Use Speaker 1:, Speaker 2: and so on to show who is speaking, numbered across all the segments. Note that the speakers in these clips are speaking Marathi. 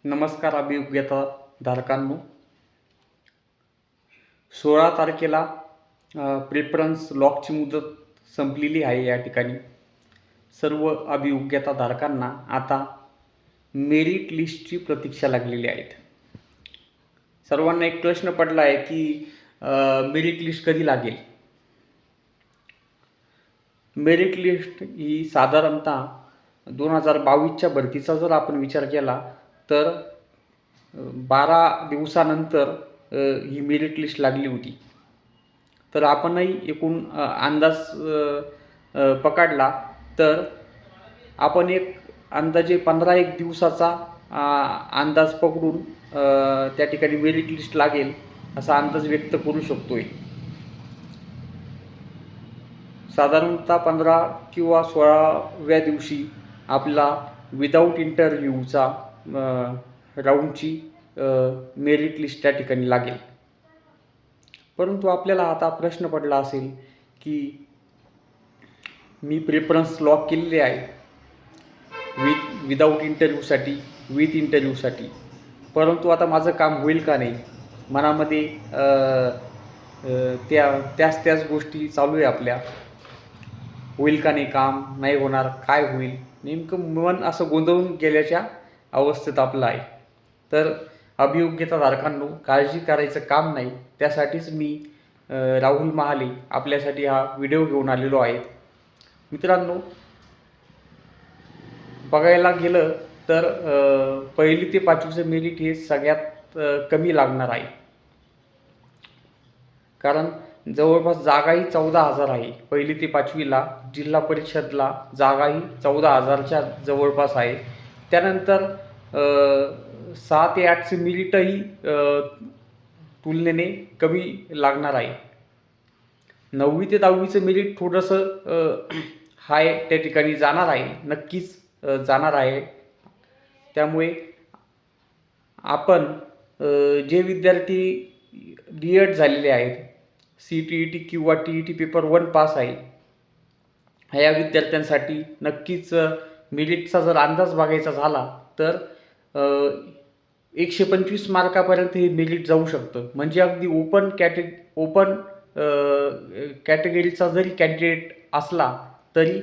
Speaker 1: नमस्कार अभियोग्यता धारकांनो. 16 तारखेला प्रेफरन्स लॉकची मुदत संपलेली आहे. या ठिकाणी सर्व अभियोग्यता धारकांना आता मेरिट लिस्टची प्रतीक्षा लागलेली आहेत. सर्वांना एक प्रश्न पडला आहे की मेरिट लिस्ट कधी लागेल. मेरिट लिस्ट ही साधारणतः 2022च्या भरतीचा जर आपण विचार केला तर 12 दिवसानंतर ही मेरिट लिस्ट लागली होती. तर आपणही एकूण अंदाज पकडला तर आपण एक अंदाजे 15-1 दिवसाचा अंदाज पकडून त्या ठिकाणी मेरिट लिस्ट लागेल असा अंदाज व्यक्त करू शकतोय. साधारणतः 15 किंवा 16व्या दिवशी आपला विदाऊट इंटरव्ह्यूचा राऊंडची मेरिट लिस्ट त्या ठिकाणी लागेल. परंतु आपल्याला आता प्रश्न पडला असेल की मी प्रेफरन्स लॉक केलेले आहे विदाऊट इंटरव्ह्यूसाठी, विथ इंटरव्ह्यूसाठी, परंतु आता माझं काम होईल का नाही. मनामध्ये त्याच गोष्टी चालू आहे आपल्या. होईल का नाही काम, नाही होणार, काय होईल, नेमकं मन असं गोंधळून गेल्याच्या अवस्थेत आपलं आहे. तर अभियोग्यता धारकांनो, काळजी करायचं काम नाही. त्यासाठीच मी राहुल महाले आपल्यासाठी हा व्हिडिओ घेऊन आलेलो आहे. मित्रांनो, बघायला गेलं तर 1ली ते 5वीचं मेरिट हे सगळ्यात कमी लागणार आहे. कारण जवळपास जागाही 14,000 आहे. 1ली ते 5वीला जिल्हा परिषदला जागाही 14,000च्या जवळपास आहे. त्यानंतर 6 ते 8चे मेरिटही तुलनेने कमी लागणार आहे. 9वी ते 10वीचं मेरिट थोडंसं हाय त्या ठिकाणी जाणार आहे, नक्कीच जाणार आहे. त्यामुळे आपण जे विद्यार्थी D.Ed झालेले आहेत, CTET किंवा TET पेपर 1 पास आहे, ह्या विद्यार्थ्यांसाठी नक्कीच मेरिटचा जर अंदाज बघायचा झाला तर 125 मार्कापर्यंत हे मेरिट जाऊ शकतं. म्हणजे अगदी ओपन कॅटेगरीचा जरी कॅन्डिडेट असला तरी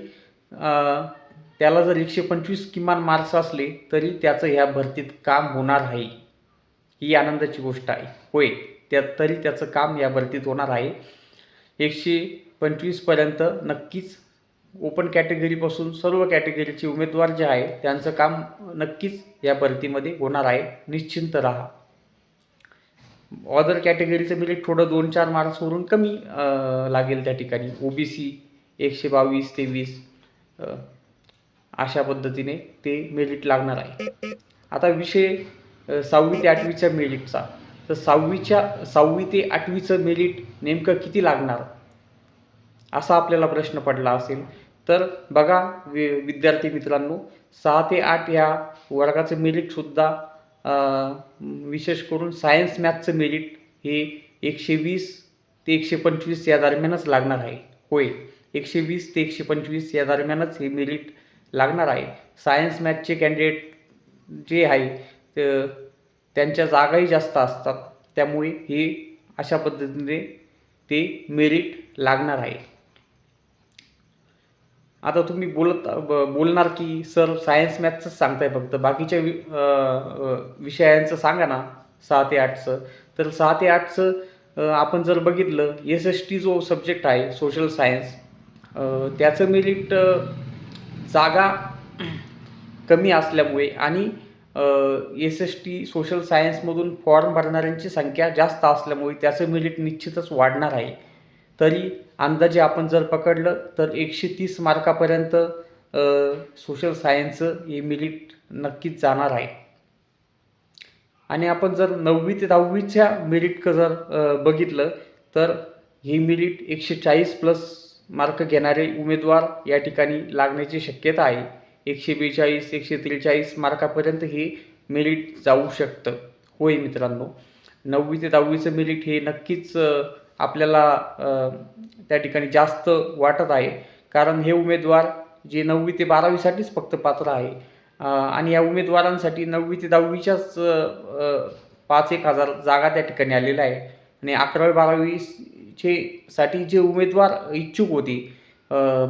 Speaker 1: त्याला जर 125 किमान मार्क्स असले तरी त्याचं ह्या भरतीत काम होणार आहे. ही आनंदाची गोष्ट आहे. होय, तरी त्याचं काम या भरतीत होणार आहे. 125पर्यंत नक्कीच ओपन कॅटेगरीपासून सर्व कॅटेगरीचे उमेदवार जे आहे त्यांचं काम नक्कीच या भरतीमध्ये होणार आहे. निश्चिंत राहा. अदर कॅटेगरीचं मेरिट थोडं 2-4 मार्क्सवरून कमी लागेल त्या ठिकाणी. OBC 122-23 अशा पद्धतीने ते मेरिट लागणार आहे. आता विषय 6वी ते 8वीच्या मेरिटचा. तर 6वी ते 8वीचं मेरिट नेमकं किती लागणार असा आपल्याला प्रश्न पडला असेल तर बघा विद्यार्थी मित्रांनो, 6 ते 8 ह्या वर्गाचं मेरिटसुद्धा विशेष करून सायन्स मॅथचं मेरिट हे 120 ते 125 या दरम्यानच लागणार आहे. होय, 120 ते 125 या दरम्यानच हे मेरिट लागणार आहे. सायन्स मॅथचे कॅन्डिडेट जे आहे त्यांच्या जागाही जास्त असतात. त्यामुळे हे अशा पद्धतीने ते मेरिट लागणार आहे. आता तुम्ही बोलणार की सर सायन्स मॅथचंच सांगताय, फक्त बाकीच्या विषयांचं सांगा ना 6 ते 8चं. तर 6 ते 8चं आपण जर बघितलं, SST जो सब्जेक्ट आहे सोशल सायन्स, त्याचं मेरिट जागा कमी असल्यामुळे आणि SST सोशल सायन्समधून फॉर्म भरणाऱ्यांची संख्या जास्त असल्यामुळे त्याचं मेरिट निश्चितच वाढणार आहे. तरी अंदाजे आपण जर पकडलं तर 130 मार्कापर्यंत सोशल सायन्सचं हे मेरिट नक्कीच जाणार आहे. आणि आपण जर 9वी ते 10वीच्या मेरिटचं जर बघितलं तर हे मेरिट 140+ मार्क घेणारे उमेदवार या ठिकाणी लागण्याची शक्यता आहे. 142-143 मार्कापर्यंत हे मेरिट जाऊ शकतं. होय मित्रांनो, 9वी ते 10वीचं मेरिट हे नक्कीच आपल्याला त्या ठिकाणी जास्त वाटत आहे. कारण हे उमेदवार जे 9वी ते 12वीसाठीच फक्त पात्र आहे, आणि या उमेदवारांसाठी 9वी ते 10वीच्याच 5-1 हजार जागा त्या ठिकाणी आलेल्या आहे. आणि 11वी-12वीचे साठी जे उमेदवार इच्छुक होते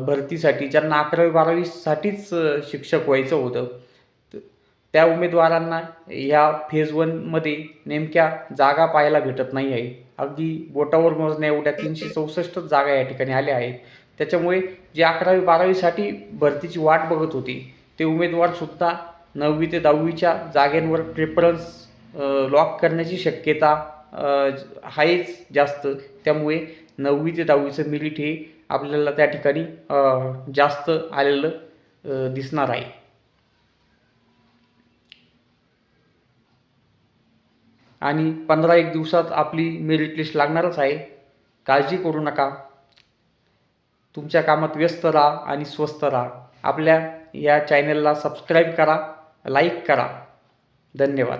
Speaker 1: भरतीसाठी, ज्यांना 11वी-12वीसाठीच शिक्षक व्हायचं होतं, त्या उमेदवारांना ह्या फेज 1मध्ये नेमक्या जागा पाहायला भेटत नाही आहे. अगदी बोटावर मोजण्या एवढ्या 364 जागा या ठिकाणी आल्या आहेत. त्याच्यामुळे जे 11वी-12वीसाठी भरतीची वाट बघत होते ते उमेदवारसुद्धा 9वी ते 10वीच्या जागांवर प्रेफरन्स लॉक करण्याची शक्यता आहेच जास्त. त्यामुळे 9वी ते 10वीचं मेरिट हे आपल्याला त्या ठिकाणी जास्त आलेलं दिसणार आहे. आणि 15-1 दिवसात आपली मेरिट लिस्ट लागणारच आहे. काळजी करू नका. तुमच्या कामात व्यस्त राहा आणि स्वस्थ राहा. आपल्या या चॅनलला सबस्क्राईब करा, लाईक करा. धन्यवाद.